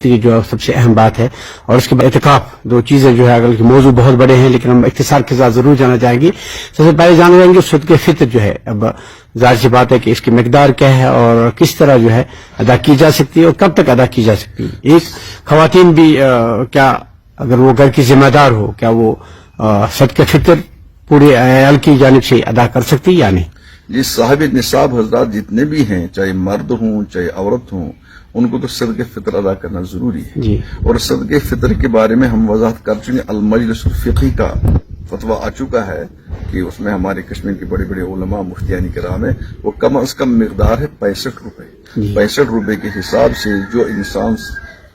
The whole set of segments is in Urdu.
جو سب سے اہم بات ہے، اور اس کے بعد اعتکاف، دو چیزیں جو ہے اگر کہ موضوع بہت بڑے ہیں لیکن ہم اختصار کے ساتھ ضرور جانا چاہیں گے. سب سے پہلے جانا چاہیں گے صدقہ فطر جو ہے، اب ظاہر سی بات ہے کہ اس کی مقدار کیا ہے اور کس طرح جو ہے ادا کی جا سکتی ہے اور کب تک ادا کی جا سکتی ہے. ایک خواتین بھی کیا اگر وہ گھر کی ذمہ دار ہو کیا وہ صدقہ فطر پورے عیال کی جانب سے ادا کر سکتی یا نہیں؟ جی، صاحب نصاب حضرات جتنے بھی ہیں، چاہے مرد ہوں چاہے عورت ہوں، ان کو تو صدقہ فطر ادا کرنا ضروری ہے. جی. اور صدقہ فطر کے بارے میں ہم وضاحت کر چکے. المجلس الفقہی کا فتویٰ آ چکا ہے کہ اس میں ہمارے کشمیر کے بڑے بڑے علماء مفتیان کرام ہیں، وہ کم از کم مقدار ہے 65 روپے. 65 روپے کے حساب سے جو انسان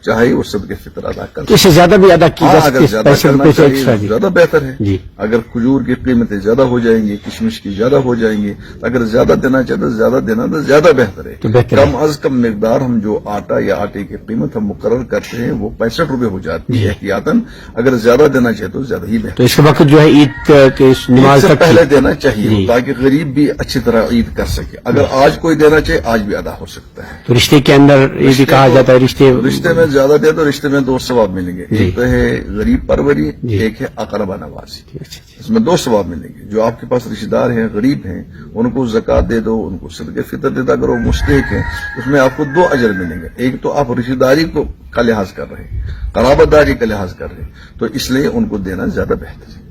چاہے وہ صدقہ فطر ادا کر اس سے زیادہ بھی ادا کی جا اگر سکتی زیادہ ہے، کرنا چاہیے زیادہ بہتر ہے. جی. اگر کھجور کی قیمتیں زیادہ ہو جائیں گی، کشمش کی زیادہ ہو جائیں گی، اگر زیادہ دینا چاہے تو زیادہ دینا تو زیادہ بہتر ہے. کم از کم مقدار ہم جو آٹا یا آٹے کی قیمت ہم مقرر کرتے ہیں وہ 65 روپے ہو جاتی ہے احتیاطاً. اگر زیادہ دینا چاہے تو زیادہ ہی بہتر. تو اس کے وقت جو ہے عید کے نماز سے تک پہلے دینا چاہیے تاکہ غریب بھی اچھی طرح عید کر سکے. اگر آج کوئی دینا چاہے آج بھی ادا ہو سکتا ہے. تو رشتے کے اندر یہ بھی کہا جاتا ہے رشتے میں زیادہ دے تو رشتے میں 2 ثواب ملیں گے. ایک تو ہے غریب پروری، ایک ہے اقربا نوازی. اس میں 2 ثواب ملیں گے. جو آپ کے پاس رشتے دار ہیں، غریب ہیں، ان کو زکوٰۃ دے دو، ان کو صدقہ فطر دے دو. اگر وہ مستحق ہیں اس میں آپ کو 2 اجر ملیں گے. ایک تو آپ رشتے داری کا لحاظ کر رہے ہیں، قرابت داری کا لحاظ کر رہے ہیں، تو اس لیے ان کو دینا زیادہ بہتر ہے.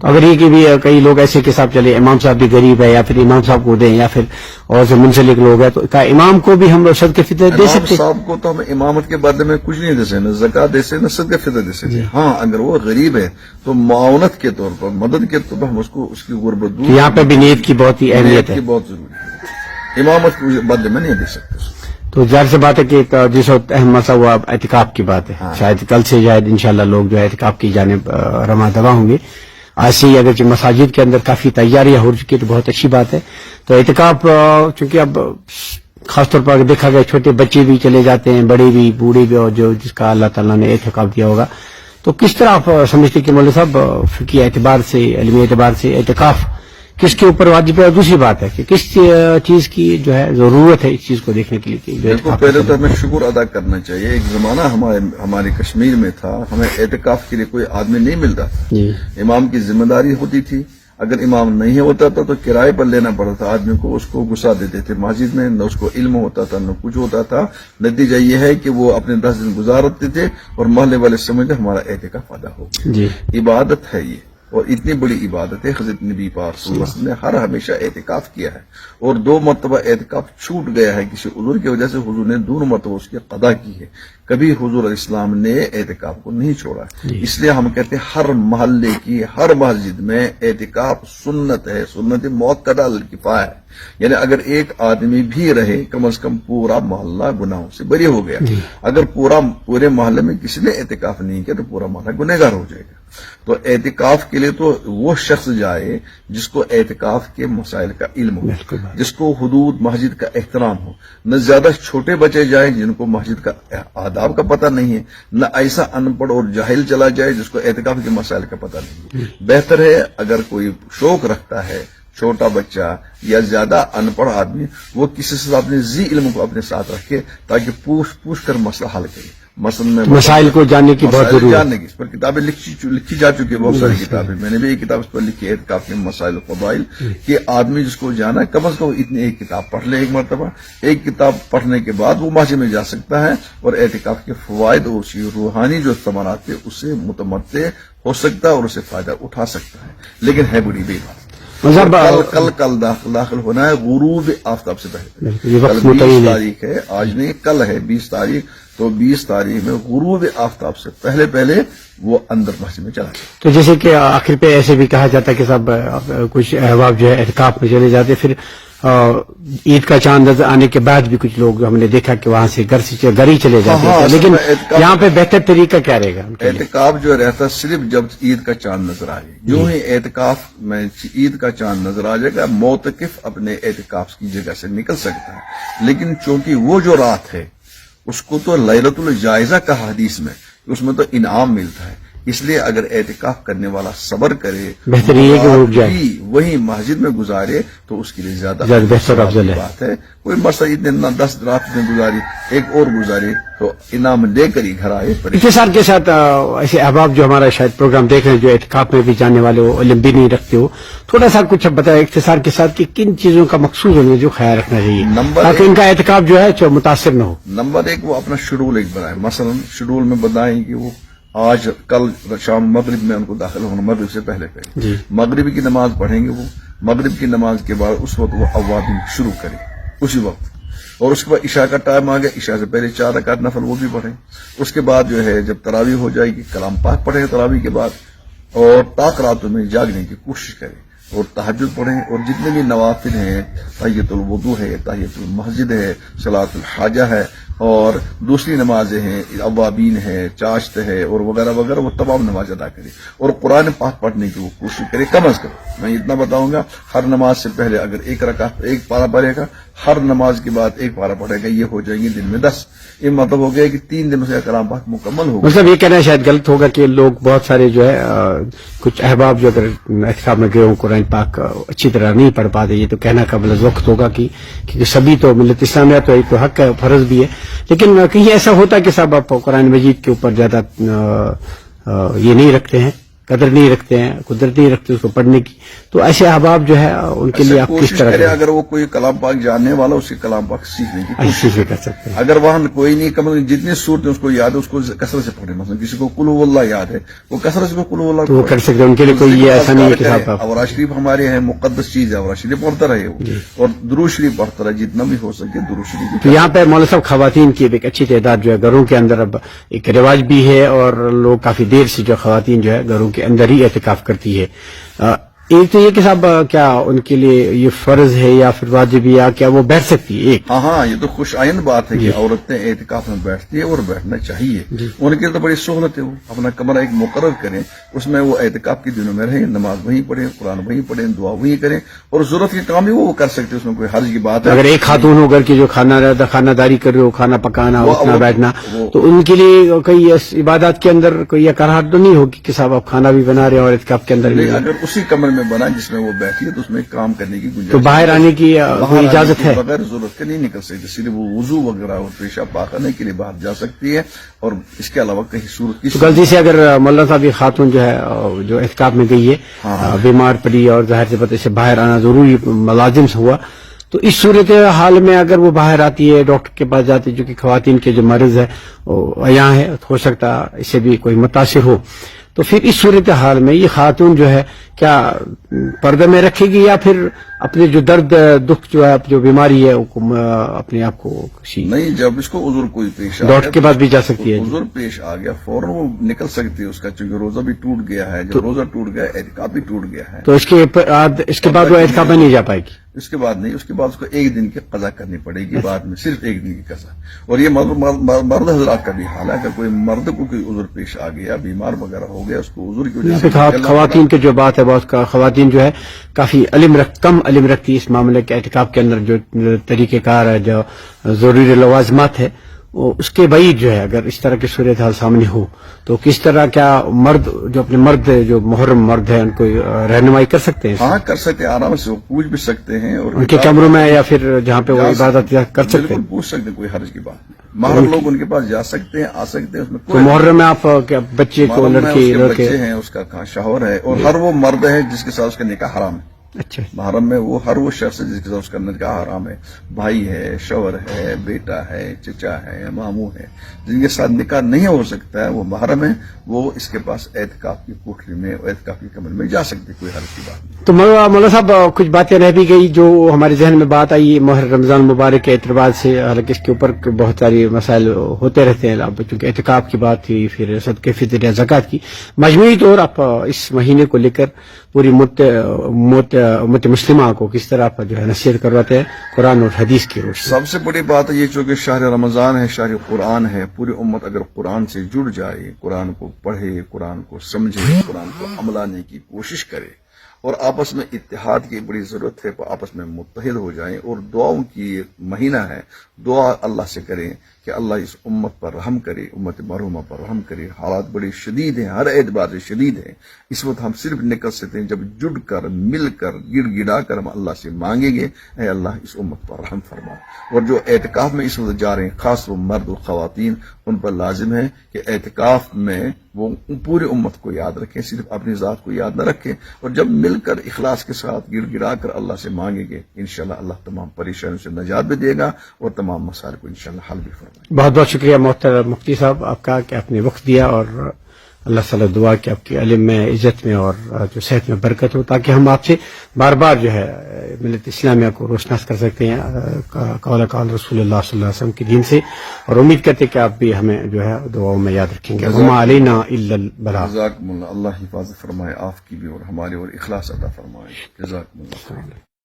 اگر یہ کہ بھی کئی لوگ ایسے کے ساتھ چلے امام صاحب بھی غریب ہے یا پھر امام صاحب کو دیں یا پھر اور سے منسلک لوگ ہیں، تو کیا امام کو بھی ہم صدقہ فطر دے سکتے ہیں؟ امام صاحب کو تو ہم امامت کے بدلے میں کچھ نہیں دے سکتے، نہ زکوٰۃ دے سکتے نہ صدقہ فطر دے سکتے. ہاں اگر وہ غریب ہے تو معاونت کے طور پر، مدد کے طور پر ہم اس کی غربت دور. یہاں پہ بھی نیت کی بہت ہی اہمیت ہے، بہت ضروری ہے. امامت کے بدلے میں نہیں دے سکتے. تو ظاہر سی بات ہے کہ جس وقت اہم مسئلہ ہوا اعتکاف کی بات ہے. شاید کل سے شاید انشاءاللہ لوگ جو ہے اعتکاف کی جانب رواں دوا ہوں گے. آج سے ہی اگرچہ مساجد کے اندر کافی تیاریاں ہو چکی ہے تو بہت اچھی بات ہے. تو اعتکاف چونکہ اب خاص طور پر دیکھا گیا چھوٹے بچے بھی چلے جاتے ہیں، بڑے بھی، بوڑھے بھی، اور جو جس کا اللہ تعالیٰ نے اعتکاف دیا ہوگا. تو کس طرح آپ سمجھتے کہ مولوی صاحب فقہی اعتبار سے، علمی اعتبار سے اعتکاف کس کے اوپر واجب ہے؟ اور دوسری بات ہے کہ کس چیز کی جو ہے ضرورت ہے اس چیز کو دیکھنے کے لیے؟ دیکھو، پہلے تو ہمیں شکر ادا کرنا چاہیے. ایک زمانہ ہمارے کشمیر میں تھا، ہمیں اعتکاف کے لیے کوئی آدمی نہیں ملتا تھا. امام کی ذمہ داری ہوتی تھی. اگر امام نہیں ہوتا تھا تو کرائے پر لینا پڑتا تھا آدمی کو. اس کو گھسا دیتے تھے مسجد میں، نہ اس کو علم ہوتا تھا نہ کچھ ہوتا تھا. نتیجہ یہ ہے کہ وہ اپنے 10 دن گزارتے تھے اور محلے والے سمجھتے ہمارا اعتکاف ادا ہو گیا. عبادت ہے یہ، اور اتنی بڑی عبادت ہے. حضرت نبی پاک صلی اللہ علیہ وسلم نے ہمیشہ اعتکاف کیا ہے، اور 2 مرتبہ اعتکاف چھوٹ گیا ہے کسی عذر کی وجہ سے. حضور نے 2 مرتبہ اس کی قضا کی ہے. کبھی حضور علیہ السلام نے اعتکاف کو نہیں چھوڑا. اس لیے ہم کہتے ہیں ہر محلے کی ہر مسجد میں اعتکاف سنت ہے، سنت موقدہ الکفایہ ہے. یعنی اگر ایک آدمی بھی رہے کم از کم پورا محلہ گناہوں سے بری ہو گیا. اگر پورے محلے میں کسی نے اعتکاف نہیں کیا تو پورا محلہ گنہگار ہو جائے گا. تو اعتکاف کے لیے تو وہ شخص جائے جس کو اعتکاف کے مسائل کا علم ہو، جس کو حدود مسجد کا احترام ہو. نہ زیادہ چھوٹے بچے جائیں جن کو مسجد کا آداب کا پتہ نہیں ہے، نہ ایسا ان پڑھ اور جاہل چلا جائے جس کو اعتکاف کے مسائل کا پتہ نہیں ہے. بہتر ہے اگر کوئی شوق رکھتا ہے، چھوٹا بچہ یا زیادہ ان پڑھ آدمی، وہ کسی سے اپنے ذی علم کو اپنے ساتھ رکھے تاکہ پوچھ کر مسئلہ حل کرے. مثلا مسائل کو جاننے کی بہت ضرورت ہے. اس پر کتابیں لکھی جا چکی ہیں، بہت ساری کتابیں. میں نے بھی ایک کتاب اس پر لکھی ہے، اعتکاف کے مسائل و فضائل، کہ آدمی جس کو جانا ہے کم از کم اتنی ایک کتاب پڑھ لے ایک مرتبہ. ایک کتاب پڑھنے کے بعد وہ مسجد میں جا سکتا ہے اور اعتکاف کے فوائد اور روحانی جو ثمرات ہے اس سے متمتع ہو سکتا ہے اور اسے فائدہ اٹھا سکتا ہے. لیکن ہے بڑی بے بات. کل داخل ہونا ہے غروب آفتاب سے پہلے. کل 20 تاریخ ہے، آج نہیں کل ہے 20 تاریخ. تو 20 تاریخ میں غروب آفتاب سے پہلے وہ اندر مسجد میں چلا جائے. تو جیسے کہ آخر پہ ایسے بھی کہا جاتا ہے کہ صاحب کچھ احباب جو ہے اعتکاف میں چلے جاتے، پھر عید کا چاند نظر آنے کے بعد بھی کچھ لوگ ہم نے دیکھا کہ وہاں سے گھر ہی چلے جاتے ہیں. لیکن یہاں پہ بہتر طریقہ کیا رہے گا؟ اعتکاف جو رہتا صرف جب عید کا چاند نظر آئے. جو ہی اعتکاف میں عید کا چاند نظر آ جائے گا معتکف اپنے اعتکاف کی جگہ سے نکل سکتا ہے. لیکن چونکہ وہ جو رات ہے اس کو تو لیلۃ الجائزہ کہا حدیث میں، اس میں تو انعام ملتا ہے. اس لیے اگر اعتکاف کرنے والا صبر کرے، بہتر یہ ہے کہ وہ رک جائے، وہی مسجد میں گزارے تو اس کے لیے زیادہ بہتر افضل ہے بات ہے۔ کوئی مسجد نے 10 رات میں گزاری، ایک اور گزاری تو انعام لے کر ہی گھر آئے۔ اختصار کے ساتھ ایسے احباب جو ہمارا شاید پروگرام دیکھ رہے ہیں جو اعتکاف میں بھی جانے والے ہو، علم بھی نہیں رکھتے ہو، تھوڑا سا کچھ بتائیں اختصار کے ساتھ کہ کن چیزوں کا مقصود ہونے جو خیال رکھنا چاہیے تاکہ ان کا اعتکاف جو ہے جو متاثر نہ ہو۔ نمبر 1 وہ اپنا شیڈول ایک بنائے، مثلا شیڈول میں بتائیں کہ وہ آج کل شام مغرب میں ان کو داخل ہونا، مغرب سے پہلے جی مغرب کی نماز پڑھیں گے، وہ مغرب کی نماز کے بعد اس وقت وہ اوابین شروع کریں اسی وقت، اور اس کے بعد عشاء کا ٹائم آ گیا، عشاء سے پہلے 4 رکعت نفل وہ بھی پڑھیں۔ اس کے بعد جو ہے جب تراویح ہو جائے گی کلام پاک پڑھیں تراویح کے بعد، اور طاق راتوں میں جاگنے کی کوشش کریں اور تہجد پڑھیں، اور جتنے بھی نوافل ہیں، تحیۃ الوضو ہے، تحیۃ المسجد ہے، صلاۃ الحاجہ ہے، اور دوسری نمازیں ہیں، اوابین ہے، چاشت ہے، اور وغیرہ وغیرہ، وہ تمام نماز ادا کرے اور قرآن پاک پڑھنے کی وہ کوشش کرے کم از کم۔ میں اتنا بتاؤں گا، ہر نماز سے پہلے اگر ایک پارہ پڑھے گا، ہر نماز کے بعد ایک پارہ پڑھے گا، یہ ہو جائیں گے دن میں 10۔ یہ مطلب ہو گیا کہ 3 دنوں سے کلام پاک مکمل ہوگا۔ مطلب یہ کہنا شاید غلط ہوگا کہ لوگ بہت سارے جو ہے کچھ احباب جو اگر اعتکاف میں گئے ہوں قرآن پاک اچھی طرح نہیں پڑھ پاتے، یہ تو کہنا قبل وقت ہوگا کہ کیونکہ سبھی تو ملت اسلامیہ تو ایک تو حق ہے، فرض بھی ہے، لیکن کہیں ایسا ہوتا ہے کہ صاحب آپ قرآن مجید کے اوپر زیادہ یہ نہیں رکھتے ہیں، قدر نہیں رکھتے ہیں، قدرت نہیں رکھتے اس کو پڑھنے کی، تو ایسے احباب جو ہے ان کے لیے آپ کس طرح کریں؟ اگر وہ کوئی کلام پاک جاننے والا اس کے کلام پاک سیکھنے کی کوشش کر سکتے ہیں۔ اگر وہاں کوئی نہیں، کم جتنی صورتیں اس کو یاد ہے اس کو کثرت سے پڑھے، مثلا کسی کو قل هو اللہ یاد ہے وہ کثرت سے قل هو اللہ تو وہ کر سکتے ہیں، ان کے لیے کوئی یہ ایسا نہیں ہے کہ صاحب اوراد شریف ہمارے ہیں مقدس چیز ہے، اوراد شریف پڑھتا رہے وہ، اور درود شریف پڑھتا رہے جتنا بھی ہو سکے درود شریف۔ تو یہاں پہ مولانا صاحب خواتین کی ایک اچھی تعداد جو ہے گھروں کے اندر اب ایک رواج بھی ہے، اور لوگ کافی دیر سے جو خواتین جو ہے گھروں کے اندر ہی اعتکاف کرتی ہے۔ ایک تو یہ کہ صاحب کیا ان کے لیے یہ فرض ہے یا پھر واجب یا کیا وہ بیٹھ سکتی ہے؟ ایک ہاں یہ تو خوش آئند بات ہے کہ عورتیں اعتکاف میں بیٹھتی ہے اور بیٹھنا چاہیے، ان کے تو بڑی سہولت ہے، وہ اپنا کمرہ ایک مقرر کریں، اس میں وہ اعتکاف کے دنوں میں رہیں، نماز وہیں پڑھیں، قرآن وہیں پڑھیں، دعا وہیں کریں، اور ضرورت کے کام بھی وہ کر سکتے، اس میں کوئی حرج کی بات ہے۔ اگر ایک خاتون ہو گھر کی جو خانہ داری کر رہے ہو، کھانا پکانا، اٹھنا بیٹھنا، تو ان کے لیے کوئی عبادات کے اندر کوئی یہ کراہٹ تو نہیں ہوگی کہ صاحب آپ کھانا بھی بنا رہے ہیں اور اعتکاف کے اندر بھی؟ اگر اسی کمرے میں بنا جس میں وہ بیٹھی ہے تو اس میں کام کرنے کی گنجائش، تو باہر آنے کی کوئی اجازت ہے؟ بغیر ضرورت کے نہیں نکل سکتی، صرف وہ وضو وغیرہ اور پیشاب پاخانے کے لیے باہر جا سکتی ہے، اور اس کے علاوہ کہیں صورت کی غلطی سے اگر مولانا صاحب یہ خاتون جو ہے جو اعتکاف میں گئی ہے بیمار پڑی اور ظاہر سی بات سے باہر آنا ضروری ملازم سے ہوا، تو اس صورت حال میں اگر وہ باہر آتی ہے ڈاکٹر کے پاس جاتی ہے، جو کہ خواتین کے جو مرض ہے یہاں ہے، ہو سکتا اس سے بھی کوئی متاثر ہو، تو پھر اس صورت حال میں یہ خاتون جو ہے کیا پردے میں رکھے گی یا پھر اپنے جو درد دکھ جو ہے جو بیماری ہے اپنے آپ کو نہیں، جب اس کو عذر کوئی پیش آ ڈاکٹر کے پاس بھی جا سکتی ہے، عذر پیش آ گیا فوراً وہ نکل سکتی ہے اس کا، چونکہ روزہ بھی ٹوٹ گیا ہے، جب روزہ ٹوٹ گیا اعتکاف بھی ٹوٹ گیا ہے، تو اس کے بعد وہ اعتکاف میں نہیں جا پائے گی؟ اس کے بعد نہیں، اس کے بعد اس کو 1 دن کی قضا کرنی پڑے گی بعد میں، صرف 1 دن کی قضا۔ اور یہ مرد حضرات کا بھی حال ہے، اگر کوئی مرد کو کوئی عذر پیش آ گیا، بیمار وغیرہ ہو گیا، اس کو عذر کی وجہ سے خواتین کی جو بات ہے بہت خواتین جو ہے کافی کم علم رکھتی اس معاملے کے اعتکاف کے اندر جو طریقہ کار ہے، جو ضروری لوازمات ہے، اس کے بعید جو ہے اگر اس طرح کی صورتحال سامنے ہو تو کس طرح کیا مرد جو اپنے مرد جو محرم مرد ہیں ان کو رہنمائی کر سکتے ہیں؟ ہاں کر سکتے ہیں، آرام سے وہ پوچھ بھی سکتے ہیں، اور ان کے کمروں میں یا پھر جہاں پہ وہ عبادت کر سکتے ہیں، بالکل پوچھ سکتے ہیں، کوئی حرج کی بات نہیں، محرم لوگ ان کے پاس جا سکتے ہیں، آ سکتے ہیں، اس میں تو محرم میں آپ بچے کو بچے ہیں، اس کا کہاں شوہر ہے، اور ہر وہ مرد ہے جس کے ساتھ اس کا نکاح حرام ہے۔ اچھا، محرم میں وہ ہر وہ شخص ہے جس کے ساتھ اس کا نکاح حرام ہے، بھائی ہے، شوہر ہے، بیٹا ہے، چچا ہے، ماموں ہے، جن کے ساتھ نکاح نہیں ہو سکتا ہے وہ محرم ہے، وہ اس کے پاس اعتکاف کی کوٹری میں، اعتکاف کی کمرے میں جا سکتے، کوئی حرج کی بات نہیں۔ تو مولانا صاحب کچھ باتیں رہ بھی گئی جو ہمارے ذہن میں بات آئی ماہ رمضان مبارک کے اعتبار سے، حالانکہ اس کے اوپر بہت ساری مسائل ہوتے رہتے ہیں، اب چونکہ اعتکاف کی بات تھی، پھر صدقہ فطر یا زکوٰۃ کی، مجموعی طور آپ اس مہینے کو لے کر پوری امت مسلمہ کو کس طرح آپ جو ہے نصیحت کرواتے ہیں قرآن اور حدیث کی روشنی؟ سب سے بڑی بات ہے یہ، چونکہ شہر رمضان ہے، شہر قرآن ہے، پوری امت اگر قرآن سے جڑ جائے، قرآن کو پڑھے، قرآن کو سمجھے، قرآن کو عمل لانے کی کوشش کرے، اور آپس میں اتحاد کی بڑی ضرورت ہے، آپس میں متحد ہو جائیں، اور دعاؤں کی مہینہ ہے، دعا اللہ سے کریں کہ کہ اللہ اس امت پر رحم کرے، امت مرحومہ پر رحم کرے. حالات بڑے شدید ہیں، ہر اعتبار سے شدید ہیں. اس وقت ہم صرف نکل سکتے ہیں جب جڑ کر، مل کر، گڑ گڑا کر ہم اللہ سے مانگیں گے اے اللہ اس امت پر رحم فرما. اور جو اعتکاف میں اس وقت جا رہے ہیں، خاص وہ مرد و خواتین، ان پر لازم ہے کہ اعتکاف میں وہ پوری امت کو یاد رکھیں، صرف اپنی ذات کو یاد نہ رکھیں. اور جب مل کر اخلاص کے ساتھ گڑ گڑا کر اللہ سے مانگیں گے انشاءاللہ اللہ تمام پریشانیوں سے نجات بھی دے گا اور تمام مسائل کو انشاءاللہ حل بھی فرمائے. بہت بہت شکریہ محترم مفتی صاحب آپ کا کہ آپ نے وقت دیا، اور اللہ تعالیٰ دعا کہ آپ کی علم میں، عزت میں اور جو صحت میں برکت ہو، تاکہ ہم آپ سے بار بار جو ہے ملت اسلامیہ کو روشناس کر سکتے ہیں قول رسول اللہ صلی اللہ علیہ وسلم کے دین سے. اور امید کرتے کہ آپ بھی ہمیں جو ہے دعاؤں میں یاد رکھیں گے. وما علینا الا البلاغ. جزاکم اللہ، اللہ حفاظت فرمائے آپ کی بھی اور ہماری، اور اخلاص عطا فرمائے. جزاکم اللہ.